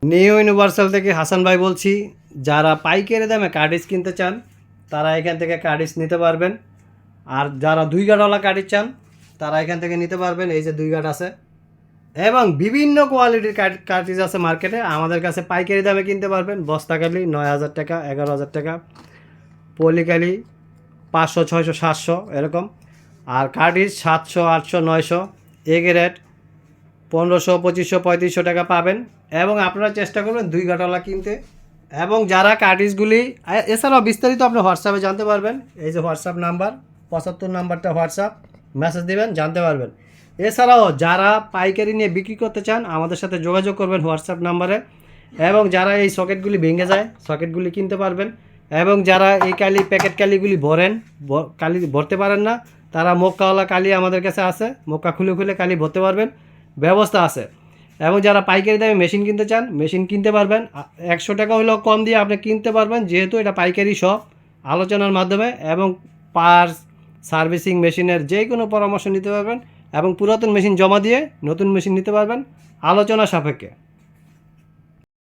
New universal থেকে হাসান ভাই বলছি। যারা পাইকারি দামে কার্ডিজ কিনতে চান তারা এখান থেকে কার্ডিজ নিতে পারবেন। আর যারা 2 গাঁটওয়ালা কার্ডিজ চান তারা এখান থেকে নিতে পারবেন। এই যে 2 গাঁট আছে এবং বিভিন্ন কোয়ালিটির কার্টিজ আছে মার্কেটে। আমাদের কাছে পাইকারি দামে কিনতে পারবেন। বস্তাকালি 9,000 টাকা, 11,000 টাকা, পলিকালি 500, 600, 700 এরকম। আর কার্টিজ 700, 800, 900, এ গ্রেড 1500, 2500, 3500 টাকা পাবেন। এবং আপনারা চেষ্টা করবেন 2 গাঁটওয়ালা কিনতে। এবং যারা কার্টিজগুলি এছাড়াও বিস্তারিত আপনি হোয়াটসঅ্যাপে জানতে পারবেন। এই যে হোয়াটসঅ্যাপ নাম্বার 75 নাম্বারটা হোয়াটসঅ্যাপ, মেসেজ দেবেন, জানতে পারবেন। এছাড়াও যারা পাইকারি নিয়ে বিক্রি করতে চান আমাদের সাথে যোগাযোগ করবেন হোয়াটসঅ্যাপ নাম্বারে। এবং যারা এই সকেটগুলি ভেঙে যায় সকেটগুলি কিনতে পারবেন। এবং যারা এই প্যাকেট কালিগুলি কালি ভরতে পারেন না তারা মক্কাওয়ালা কালি আমাদের কাছে আছে, মক্কা খুলে খুলে কালি ভরতে পারবেন, ব্যবস্থা আছে। এবং যারা পাইকারি দামে মেশিন কিনতে চান মেশিন কিনতে পারবেন। 100 টাকা হলেও কম দিয়ে আপনি কিনতে পারবেন, যেহেতু এটা পাইকারি শপ। আলোচনার মাধ্যমে এবং পার্টস সার্ভিসিং মেশিনের যে কোনো পরামর্শ নিতে পারবেন এবং পুরাতন মেশিন জমা দিয়ে নতুন মেশিন নিতে পারবেন আলোচনা সাপেক্ষে।